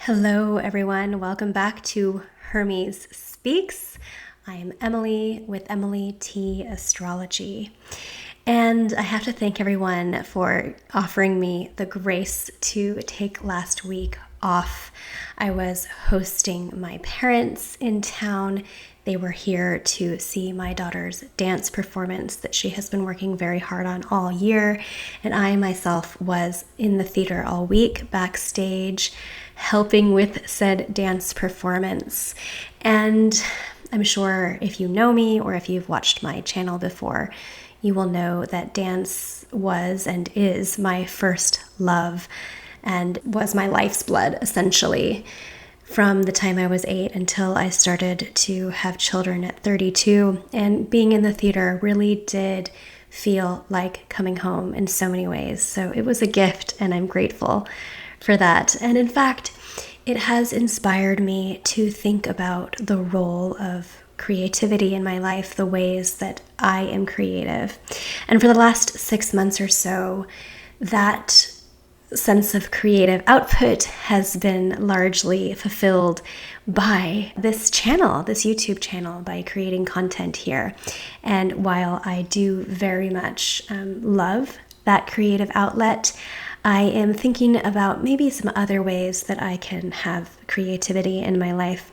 Hello, everyone. Welcome back to Hermes Speaks. I am Emily with Emily T. Astrology. And I have to thank everyone for offering me the grace to take last week off. I was hosting my parents in town. They were here to see my daughter's dance performance that she has been working very hard on all year. And I myself was in the theater all week, backstage, helping with said dance performance. And I'm sure if you know me or if you've watched my channel before, you will know that dance was and is my first love and was my life's blood, essentially. From the time I was 8 until I started to have children at 32. And being in the theater really did feel like coming home in so many ways. So it was a gift, and I'm grateful for that. And in fact, it has inspired me to think about the role of creativity in my life, the ways that I am creative. And for the last 6 months or so, that sense of creative output has been largely fulfilled by this channel, this YouTube channel, by creating content here. And while I do very much love that creative outlet, I am thinking about maybe some other ways that I can have creativity in my life.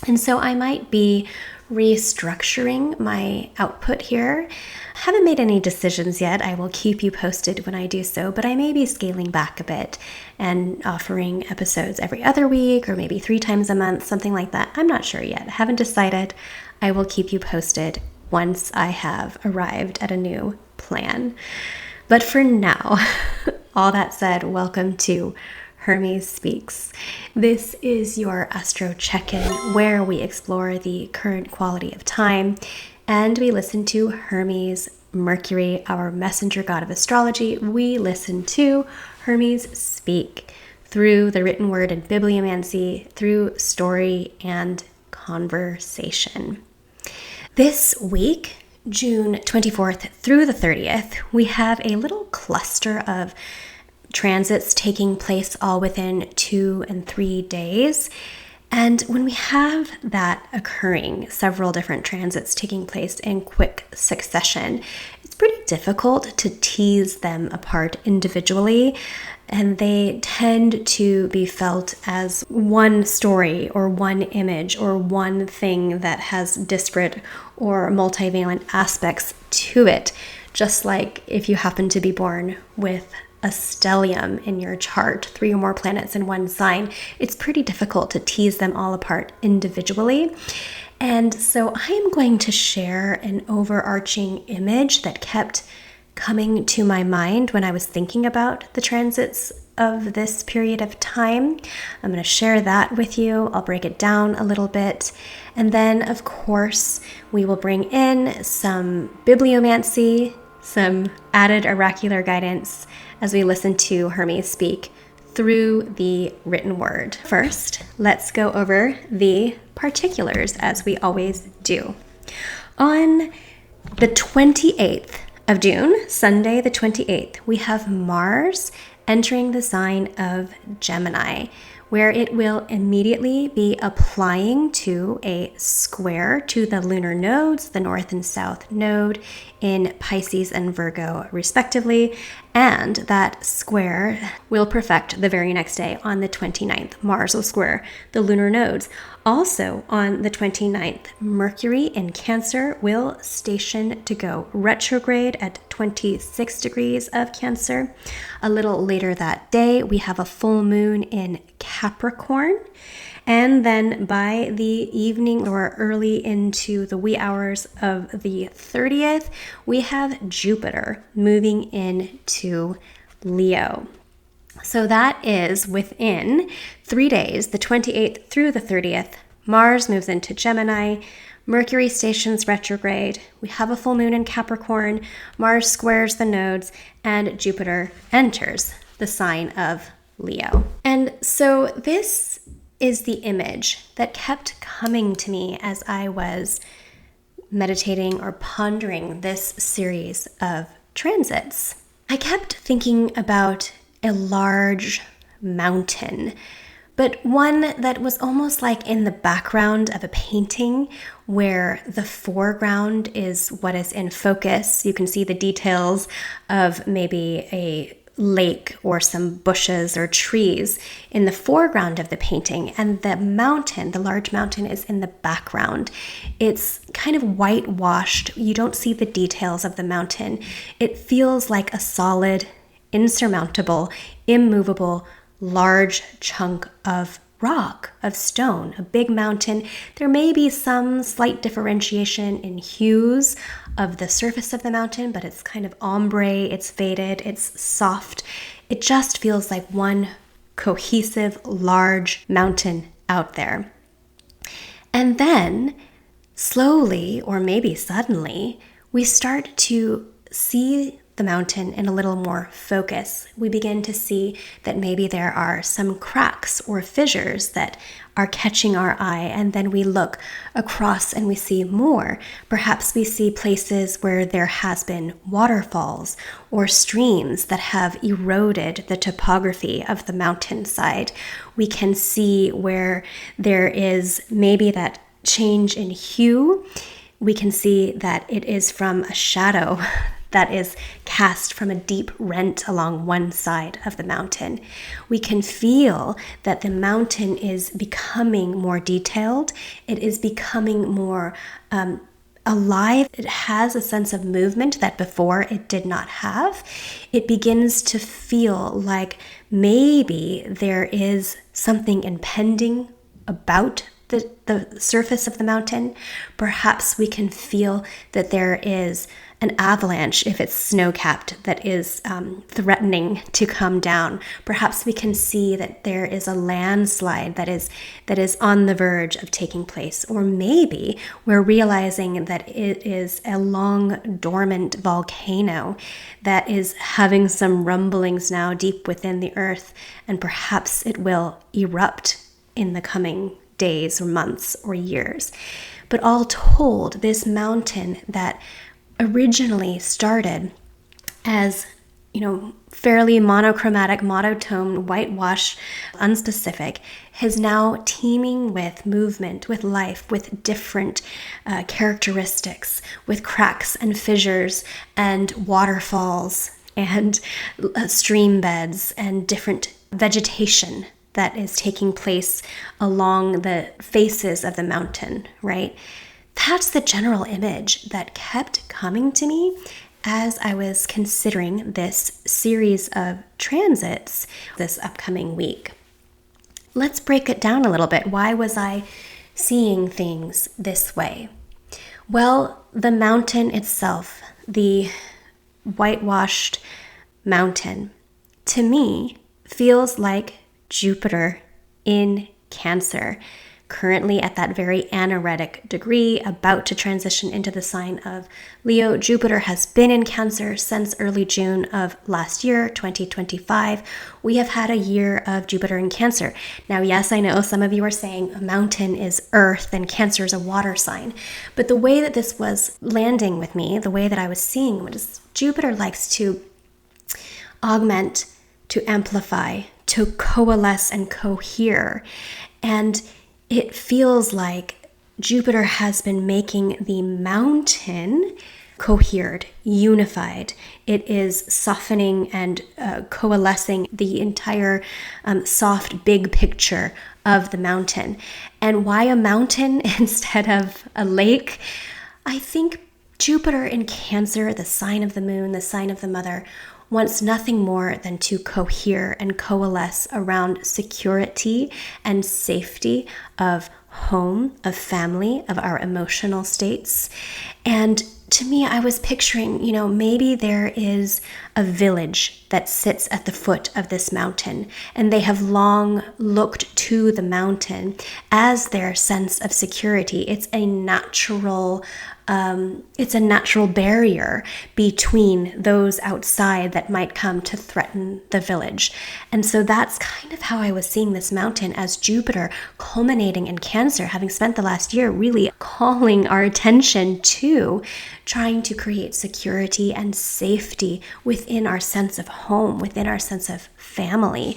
And so I might be restructuring my output here. I haven't made any decisions yet. I will keep you posted when I do so, but I may be scaling back a bit and offering episodes every other week or maybe 3 times a month, something like that. I'm not sure yet. I haven't decided. I will keep you posted once I have arrived at a new plan. But for now, all that said, welcome to Hermes Speaks. This is your Astro Check-in where we explore the current quality of time and we listen to Hermes, Mercury, our messenger god of astrology. We listen to Hermes speak through the written word and bibliomancy, through story and conversation. This week, June 24th through the 30th, we have a little cluster of transits taking place all within 2 and 3 days. And when we have that occurring, several different transits taking place in quick succession, it's pretty difficult to tease them apart individually. And they tend to be felt as one story or one image or one thing that has disparate or multivalent aspects to it. Just like if you happen to be born with a stellium in your chart, 3 or more planets in one sign, it's pretty difficult to tease them all apart individually. And so I am going to share an overarching image that kept coming to my mind when I was thinking about the transits of this period of time. I'm going to share that with you. I'll break it down a little bit. And then, of course, we will bring in some bibliomancy, some added oracular guidance as we listen to Hermes speak through the written word. First, let's go over the particulars as we always do. On the 28th of June, Sunday the 28th, we have Mars entering the sign of Gemini, where it will immediately be applying to a square to the lunar nodes, the north and south node in Pisces and Virgo respectively, and that square will perfect the very next day on the 29th. Mars will square the lunar nodes. Also on the 29th, Mercury in Cancer will station to go retrograde at 26 degrees of Cancer. A little later that day, we have a full moon in Capricorn. And then by the evening or early into the wee hours of the 30th, we have Jupiter moving into Leo. So that is within 3 days, the 28th through the 30th, Mars moves into Gemini, Mercury stations retrograde, we have a full moon in Capricorn, Mars squares the nodes, and Jupiter enters the sign of Leo. And so this is the image that kept coming to me as I was meditating or pondering this series of transits. I kept thinking about a large mountain, but one that was almost like in the background of a painting where the foreground is what is in focus. You can see the details of maybe a lake or some bushes or trees in the foreground of the painting, and the mountain, the large mountain, is in the background. It's kind of whitewashed. You don't see the details of the mountain. It feels like a solid, insurmountable, immovable, large chunk of rock, of stone, a big mountain. There may be some slight differentiation in hues of the surface of the mountain, but it's kind of ombre, it's faded, it's soft. It just feels like one cohesive, large mountain out there. And then, slowly, or maybe suddenly, we start to see the mountain in a little more focus. We begin to see that maybe there are some cracks or fissures that are catching our eye, and then we look across and we see more. Perhaps we see places where there has been waterfalls or streams that have eroded the topography of the mountainside. We can see where there is maybe that change in hue. We can see that it is from a shadow that is cast from a deep rent along one side of the mountain. We can feel that the mountain is becoming more detailed. It is becoming more alive. It has a sense of movement that before it did not have. It begins to feel like maybe there is something impending about the surface of the mountain. Perhaps we can feel that there is an avalanche, if it's snow-capped, that is threatening to come down. Perhaps we can see that there is a landslide that is on the verge of taking place. Or maybe we're realizing that it is a long dormant volcano that is having some rumblings now deep within the earth, and perhaps it will erupt in the coming days or months or years. But all told, this mountain that originally started as, fairly monochromatic, monotone, whitewash, unspecific, is now teeming with movement, with life, with different characteristics, with cracks and fissures and waterfalls and stream beds and different vegetation that is taking place along the faces of the mountain, right? That's the general image that kept coming to me as I was considering this series of transits this upcoming week. Let's break it down a little bit. Why was I seeing things this way? Well, the mountain itself, the whitewashed mountain, to me feels like Jupiter in Cancer, currently at that very anaretic degree, about to transition into the sign of Leo. Jupiter has been in Cancer since early June of last year, 2025. We have had a year of Jupiter in Cancer. Now, yes, I know some of you are saying a mountain is earth and Cancer is a water sign. But the way that this was landing with me, the way that I was seeing was Jupiter likes to augment, to amplify, to coalesce and cohere. And it feels like Jupiter has been making the mountain cohered, unified. It is softening and coalescing the entire soft, big picture of the mountain. And why a mountain instead of a lake? I think Jupiter in Cancer, the sign of the moon, the sign of the mother, wants nothing more than to cohere and coalesce around security and safety of home, of family, of our emotional states. And to me, I was picturing, maybe there is a village that sits at the foot of this mountain, and they have long looked to the mountain as their sense of security. It's a natural barrier between those outside that might come to threaten the village. And so that's kind of how I was seeing this mountain, as Jupiter culminating in Cancer, having spent the last year really calling our attention to trying to create security and safety within our sense of home, within our sense of family.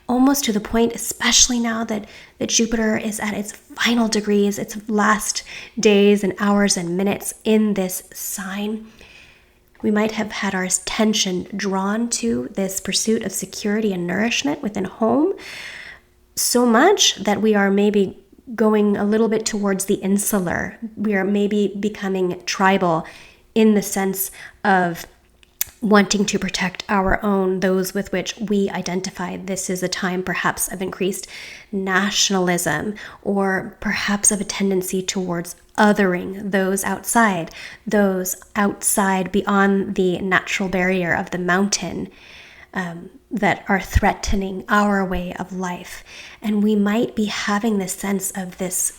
almost to the point, especially now that Jupiter is at its final degrees, its last days and hours and minutes in this sign. We might have had our attention drawn to this pursuit of security and nourishment within home so much that we are maybe going a little bit towards the insular. We are maybe becoming tribal in the sense of wanting to protect our own, those with which we identify. This is a time perhaps of increased nationalism, or perhaps of a tendency towards othering those outside beyond the natural barrier of the mountain, that are threatening our way of life. And we might be having this sense of this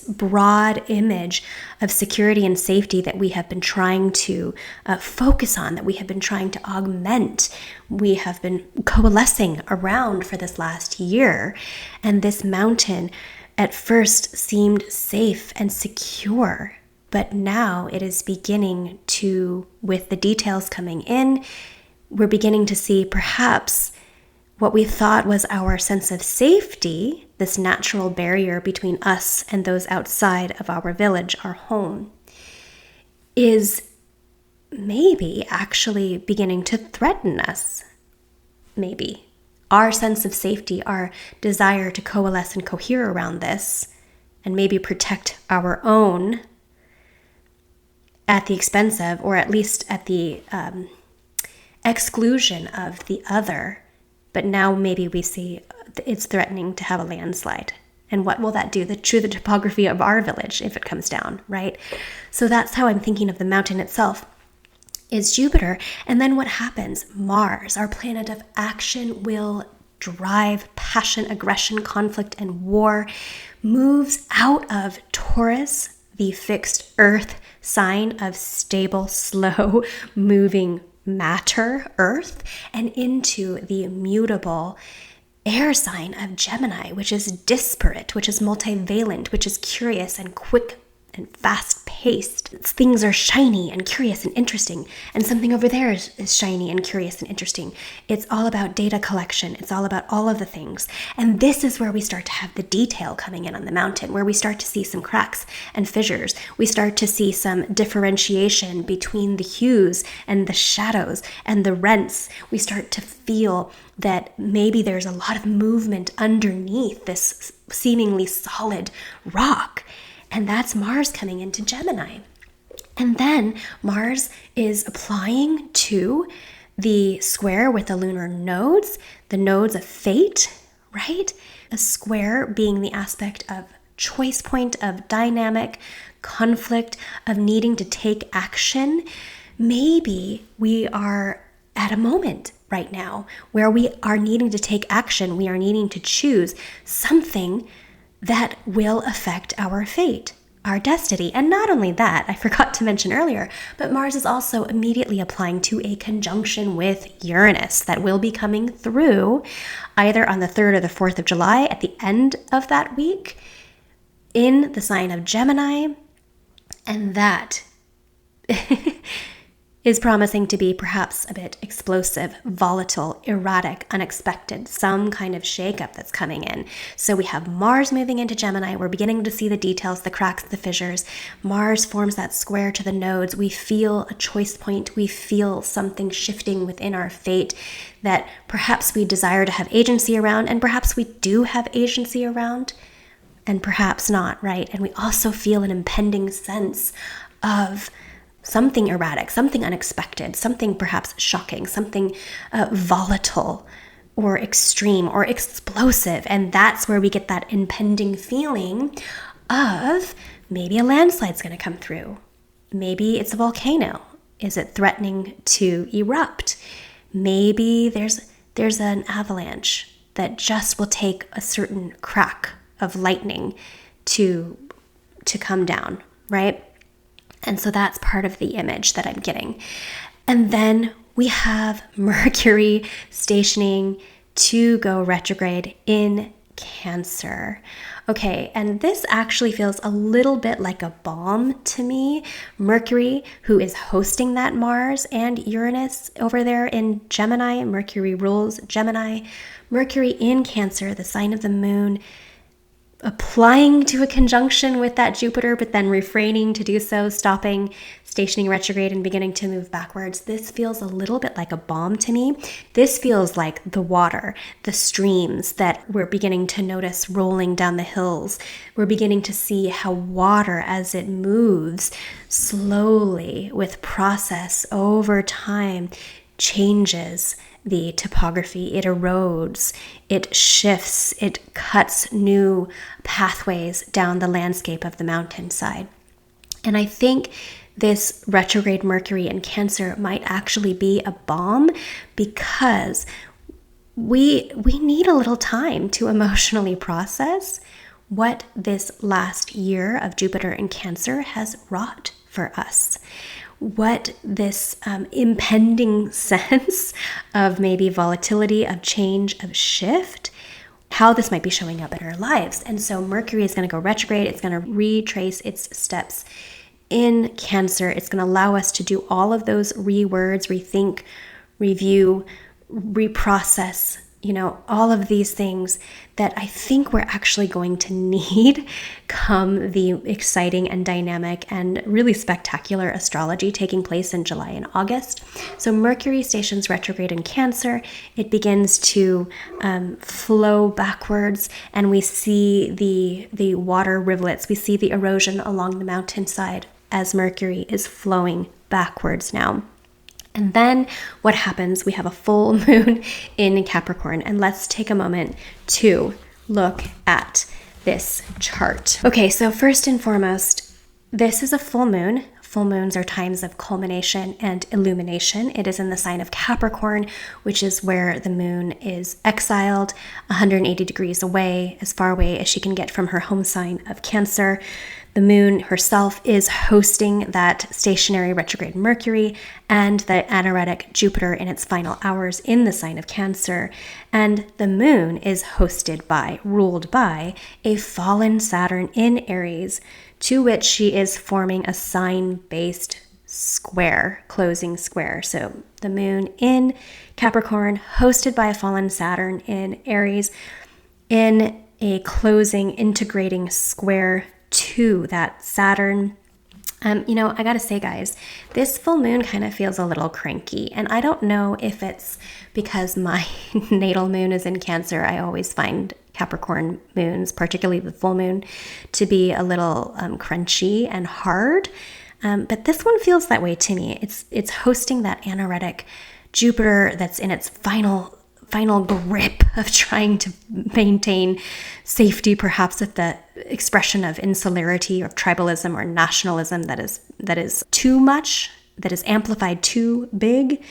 broad image of security and safety that we have been trying to focus on, that we have been trying to augment, we have been coalescing around for this last year. And this mountain at first seemed safe and secure, but now it is beginning to, with the details coming in, we're beginning to see perhaps what we thought was our sense of safety, this natural barrier between us and those outside of our village, our home, is maybe actually beginning to threaten us. Maybe our sense of safety, our desire to coalesce and cohere around this, and maybe protect our own at the expense of, or at least at the exclusion of the other. But now maybe we see it's threatening to have a landslide. And what will that do to the topography of our village if it comes down, right? So that's how I'm thinking of the mountain itself, is Jupiter. And then what happens? Mars, our planet of action, will drive, passion, aggression, conflict, and war, moves out of Taurus, the fixed earth sign of stable, slow moving matter, earth, and into the mutable air sign of Gemini, which is disparate, which is multivalent, which is curious and quick and fast-paced. Things are shiny and curious and interesting, and something over there is shiny and curious and interesting. It's all about data collection. It's all about all of the things. And this is where we start to have the detail coming in on the mountain, where we start to see some cracks and fissures. We start to see some differentiation between the hues and the shadows and the rents. We start to feel that maybe there's a lot of movement underneath this seemingly solid rock. And that's Mars coming into Gemini. And then Mars is applying to the square with the lunar nodes, the nodes of fate, right? A square being the aspect of choice point, of dynamic conflict, of needing to take action. Maybe we are at a moment right now where we are needing to take action. We are needing to choose something that will affect our fate, our destiny. And not only that, I forgot to mention earlier, but Mars is also immediately applying to a conjunction with Uranus that will be coming through either on the 3rd or the 4th of July at the end of that week in the sign of Gemini. And that is promising to be perhaps a bit explosive, volatile, erratic, unexpected, some kind of shakeup that's coming in. So we have Mars moving into Gemini. We're beginning to see the details, the cracks, the fissures. Mars forms that square to the nodes. We feel a choice point. We feel something shifting within our fate that perhaps we desire to have agency around, and perhaps we do have agency around, and perhaps not, right? And we also feel an impending sense of something erratic, something unexpected, something perhaps shocking, something volatile or extreme or explosive. And that's where we get that impending feeling of maybe a landslide's going to come through. Maybe it's a volcano. Is it threatening to erupt? Maybe there's an avalanche that just will take a certain crack of lightning to come down, right? And so that's part of the image that I'm getting. And then we have Mercury stationing to go retrograde in Cancer. Okay, and this actually feels a little bit like a bomb to me. Mercury, who is hosting that Mars and Uranus over there in Gemini, Mercury rules Gemini. Mercury in Cancer, the sign of the moon, applying to a conjunction with that Jupiter, but then refraining to do so, stopping, stationing retrograde, and beginning to move backwards. This feels a little bit like a bomb to me. This feels like the water, the streams that we're beginning to notice rolling down the hills. We're beginning to see how water, as it moves slowly with process over time, changes the topography. It erodes, it shifts, it cuts new pathways down the landscape of the mountainside. And I think this retrograde Mercury in Cancer might actually be a balm, because we need a little time to emotionally process what this last year of Jupiter in Cancer has wrought for us. What this impending sense of maybe volatility, of change, of shift, how this might be showing up in our lives. And so Mercury is going to go retrograde. It's going to retrace its steps in Cancer. It's going to allow us to do all of those rewords, rethink, review, reprocess, all of these things that I think we're actually going to need come the exciting and dynamic and really spectacular astrology taking place in July and August. So Mercury stations retrograde in Cancer. It begins to flow backwards, and we see the water rivulets. We see the erosion along the mountainside as Mercury is flowing backwards now. And then what happens? We have a full moon in Capricorn. And let's take a moment to look at this chart. Okay, so first and foremost, this is a full moon. Full moons are times of culmination and illumination. It is in the sign of Capricorn, which is where the moon is exiled, 180 degrees away, as far away as she can get from her home sign of Cancer. The moon herself is hosting that stationary retrograde Mercury and the anaretic Jupiter in its final hours in the sign of Cancer. And the moon is ruled by a fallen Saturn in Aries, to which she is forming a sign-based square, closing square. So the moon in Capricorn, hosted by a fallen Saturn in Aries, in a closing, integrating square to that Saturn. I gotta say, guys, this full moon kind of feels a little cranky, and I don't know if it's because my natal moon is in Cancer. I always find Capricorn moons, particularly the full moon, to be a little crunchy and hard, but this one feels that way to me. It's hosting that anaretic Jupiter that's in its final grip of trying to maintain safety, perhaps at the expression of insularity or tribalism or nationalism that is too much, that is amplified too big.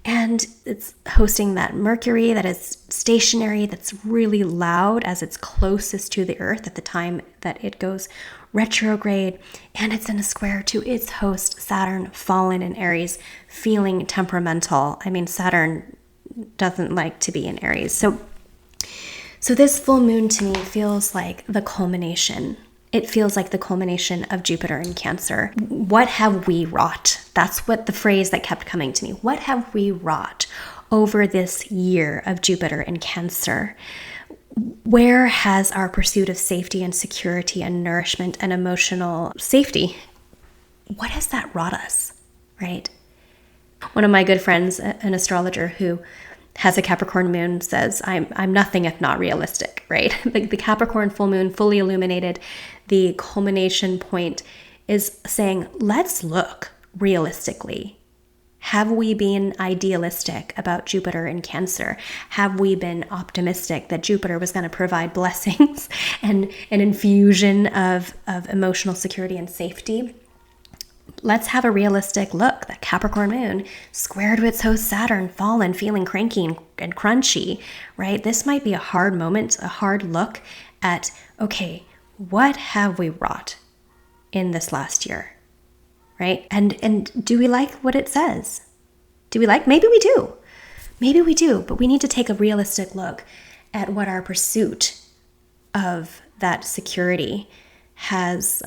And it's hosting that Mercury that is stationary, that's really loud as it's closest to the Earth at the time that it goes retrograde. And it's in a square to its host, Saturn, fallen in Aries, feeling temperamental. I mean, Saturn doesn't like to be in Aries. So this full moon to me feels like the culmination. It feels like the culmination of Jupiter in Cancer. What have we wrought? That's what the phrase that kept coming to me. What have we wrought over this year of Jupiter in Cancer? Where has our pursuit of safety and security and nourishment and emotional safety, what has that wrought us, right? One of my good friends, an astrologer who has a Capricorn moon, says, I'm nothing if not realistic, right? The Capricorn full moon, fully illuminated, the culmination point is saying, let's look realistically. Have we been idealistic about Jupiter in Cancer? Have we been optimistic that Jupiter was going to provide blessings and an infusion of emotional security and safety? Let's have a realistic look. That Capricorn moon squared to its host Saturn, fallen, feeling cranky and crunchy, right? This might be a hard moment, a hard look at, okay, what have we wrought in this last year, right? And do we like what it says? Do we like? Maybe we do. Maybe we do, but we need to take a realistic look at what our pursuit of that security has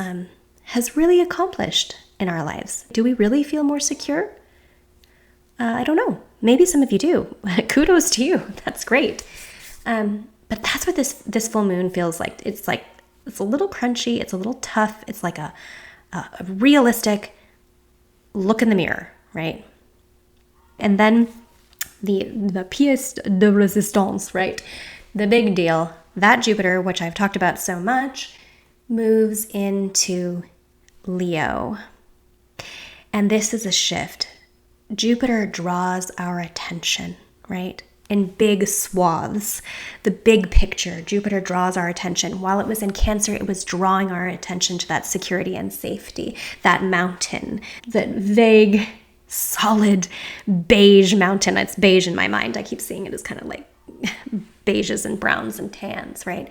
really accomplished in our lives. Do we really feel more secure? I don't know. Maybe some of you do. Kudos to you. That's great. But that's what this full moon feels like. It's a little crunchy. It's a little tough. It's like a realistic look in the mirror, right? And then the pièce de résistance, right? The big deal, that Jupiter, which I've talked about so much, moves into Leo. And this is a shift. Jupiter draws our attention, right? In big swaths, the big picture, Jupiter draws our attention. While it was in Cancer, it was drawing our attention to that security and safety, that mountain, that vague, solid beige mountain. It's beige in my mind. I keep seeing it as kind of like beiges and browns and tans, right?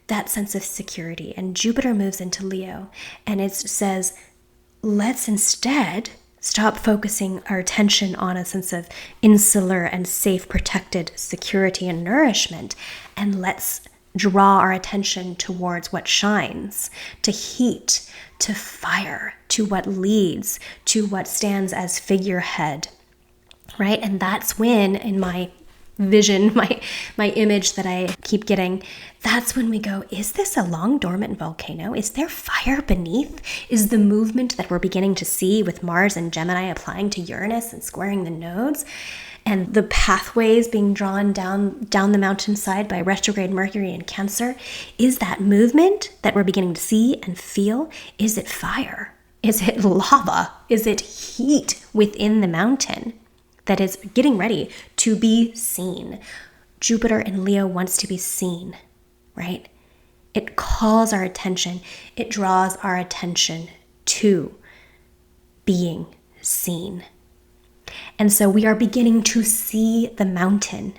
That sense of security. And Jupiter moves into Leo, and it says, let's instead stop focusing our attention on a sense of insular and safe, protected security and nourishment, and let's draw our attention towards what shines, to heat, to fire, to what leads, to what stands as figurehead, right? And that's when, in my vision, my image that I keep getting, that's when we go, is this a long dormant volcano? Is there fire beneath? Is the movement that we're beginning to see with Mars and Gemini applying to Uranus and squaring the nodes, and the pathways being drawn down the mountainside by retrograde Mercury in Cancer, is that movement that we're beginning to see and feel, is it fire? Is it lava? Is it heat within the mountain that is getting ready to be seen? Jupiter in Leo wants to be seen, right? It calls our attention. It draws our attention to being seen. And so we are beginning to see the mountain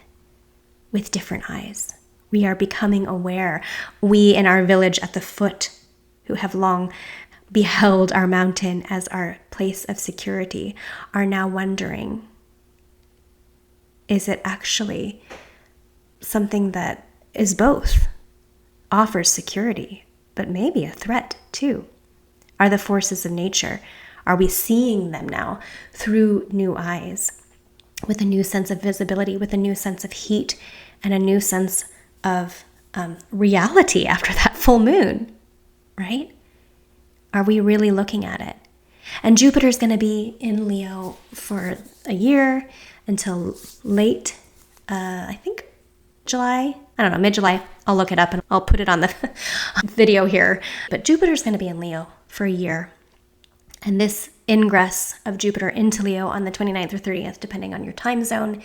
with different eyes. We are becoming aware. We in our village at the foot, who have long beheld our mountain as our place of security, are now wondering, is it actually something that is both, offers security, but maybe a threat too? Are the forces of nature, are we seeing them now through new eyes, with a new sense of visibility, with a new sense of heat, and a new sense of reality after that full moon, right? Are we really looking at it? And Jupiter's going to be in Leo for a year, until late, I think July. I don't know, mid-July. I'll look it up and I'll put it on the video here. But Jupiter's going to be in Leo for a year. And this ingress of Jupiter into Leo on the 29th or 30th, depending on your time zone,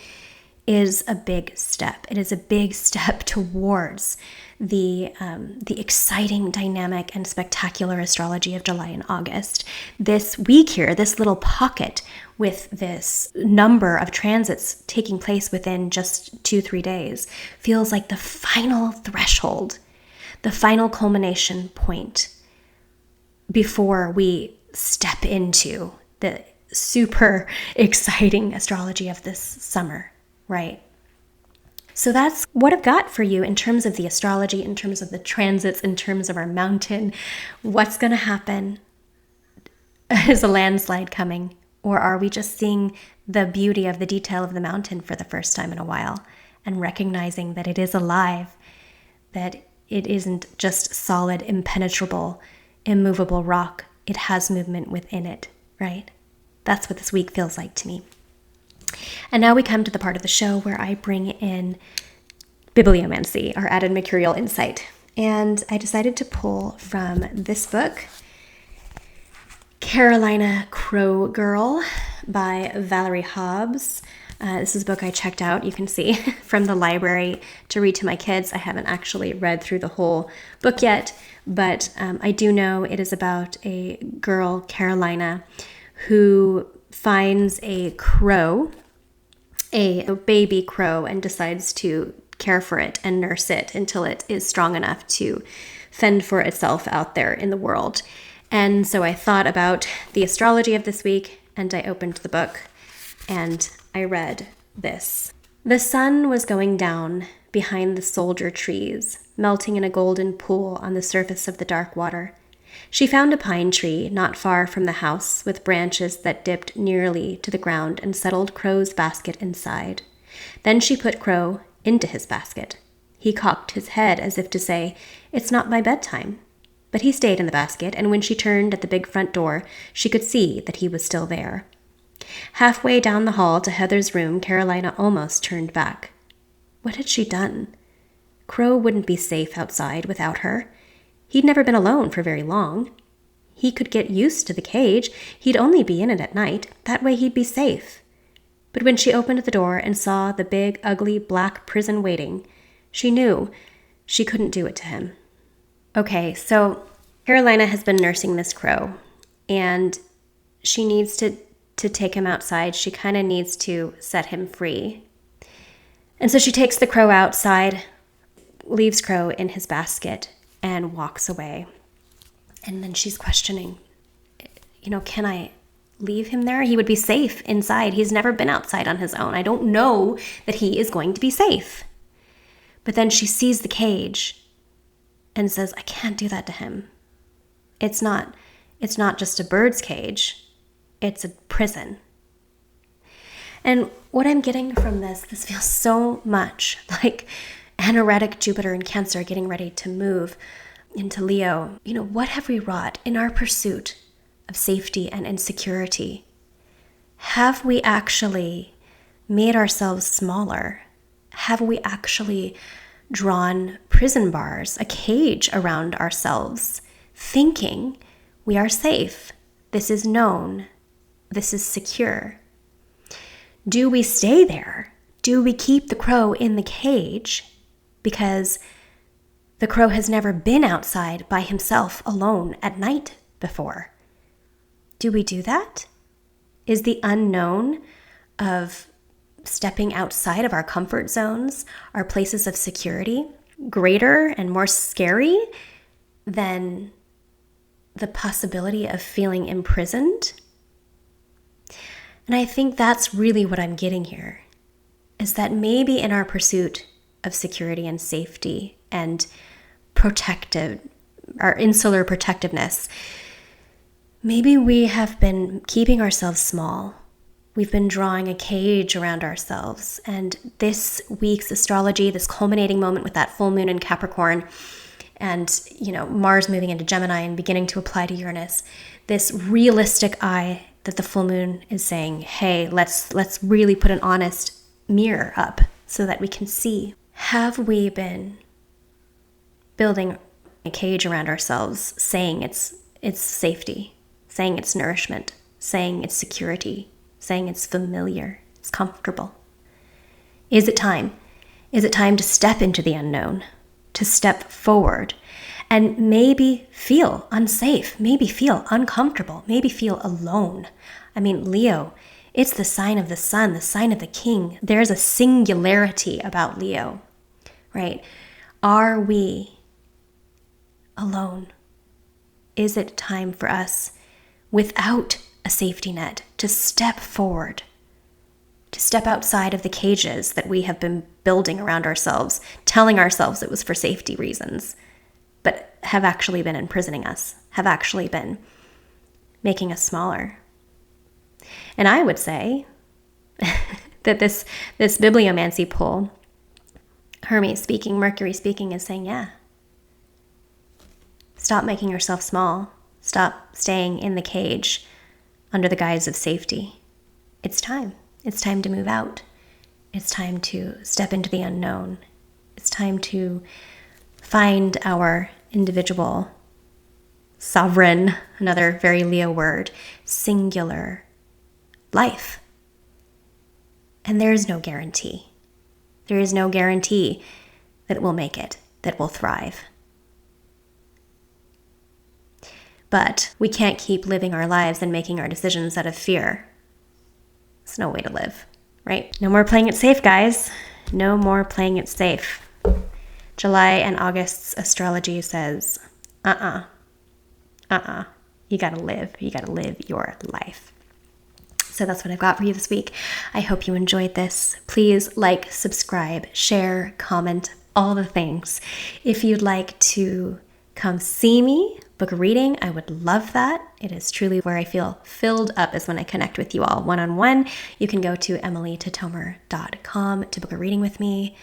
is a big step. It is a big step towards the exciting, dynamic, and spectacular astrology of July and August. This week here, this little pocket with this number of transits taking place within just 2-3 days, feels like the final threshold, the final culmination point before we step into the super exciting astrology of this summer, right? So that's what I've got for you in terms of the astrology, in terms of the transits, in terms of our mountain. What's going to happen? Is a landslide coming? Or are we just seeing the beauty of the detail of the mountain for the first time in a while and recognizing that it is alive, that it isn't just solid, impenetrable, immovable rock. It has movement within it, right? That's what this week feels like to me. And now we come to the part of the show where I bring in bibliomancy, our added mercurial insight. And I decided to pull from this book, Carolina Crow Girl by Valerie Hobbs. This is a book I checked out, you can see, from the library to read to my kids. I haven't actually read through the whole book yet, but I do know it is about a girl, Carolina, who finds a crow, a baby crow, and decides to care for it and nurse it until it is strong enough to fend for itself out there in the world. And so I thought about the astrology of this week, and I opened the book and I read this. The sun was going down behind the soldier trees, melting in a golden pool on the surface of the dark water. She found a pine tree not far from the house with branches that dipped nearly to the ground and settled Crow's basket inside. Then she put Crow into his basket. He cocked his head as if to say, "It's not my bedtime." But he stayed in the basket, and when she turned at the big front door, she could see that he was still there. Halfway down the hall to Heather's room, Carolina almost turned back. What had she done? Crow wouldn't be safe outside without her. He'd never been alone for very long. He could get used to the cage. He'd only be in it at night. That way he'd be safe. But when she opened the door and saw the big, ugly, black prison waiting, she knew she couldn't do it to him. Okay, so Carolina has been nursing this Crow, and she needs to take him outside. She kind of needs to set him free. And so she takes the Crow outside, leaves Crow in his basket, and walks away. And then she's questioning, can I leave him there? He would be safe inside. He's never been outside on his own. I don't know that he is going to be safe. But then she sees the cage and says, I can't do that to him. It's not just a bird's cage. It's a prison. And what I'm getting from this feels so much like anoretic Jupiter in Cancer getting ready to move into Leo. What have we wrought in our pursuit of safety and insecurity? Have we actually made ourselves smaller? Have we actually drawn prison bars, a cage around ourselves, thinking we are safe? This is known. This is secure. Do we stay there? Do we keep the Crow in the cage because the Crow has never been outside by himself alone at night before? Do we do that? Is the unknown of stepping outside of our comfort zones, our places of security, greater and more scary than the possibility of feeling imprisoned? And I think that's really what I'm getting here, is that maybe in our pursuit of security and safety and our insular protectiveness, maybe we have been keeping ourselves small. We've been drawing a cage around ourselves. And this week's astrology, this culminating moment with that full moon in Capricorn and, Mars moving into Gemini and beginning to apply to Uranus, this realistic eye that the full moon is saying, hey, let's really put an honest mirror up so that we can see. Have we been building a cage around ourselves, saying it's safety, saying it's nourishment, saying it's security, saying it's familiar, it's comfortable? Is it time? Is it time to step into the unknown, to step forward and maybe feel unsafe, maybe feel uncomfortable, maybe feel alone? I mean, Leo, it's the sign of the sun, the sign of the king. There's a singularity about Leo, right? Are we alone? Is it time for us, without a safety net, to step forward, to step outside of the cages that we have been building around ourselves, telling ourselves it was for safety reasons, but have actually been imprisoning us, have actually been making us smaller? And I would say that this bibliomancy pull, Hermes speaking, Mercury speaking, is saying, yeah, stop making yourself small. Stop staying in the cage under the guise of safety. It's time. It's time to move out. It's time to step into the unknown. It's time to find our individual, sovereign, another very Leo word, singular life. And there is no guarantee. There is no guarantee that it will make it, that it will thrive. But we can't keep living our lives and making our decisions out of fear. It's no way to live, right? No more playing it safe, guys. No more playing it safe. July and August's astrology says, you gotta live. You gotta live your life. So that's what I've got for you this week. I hope you enjoyed this. Please like, subscribe, share, comment, all the things. If you'd like to come see me, book a reading, I would love that. It is truly where I feel filled up, is when I connect with you all one-on-one. You can go to emilytotomer.com to book a reading with me.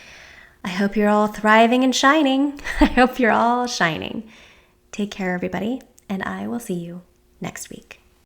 I hope you're all thriving and shining. I hope you're all shining. Take care, everybody, and I will see you next week.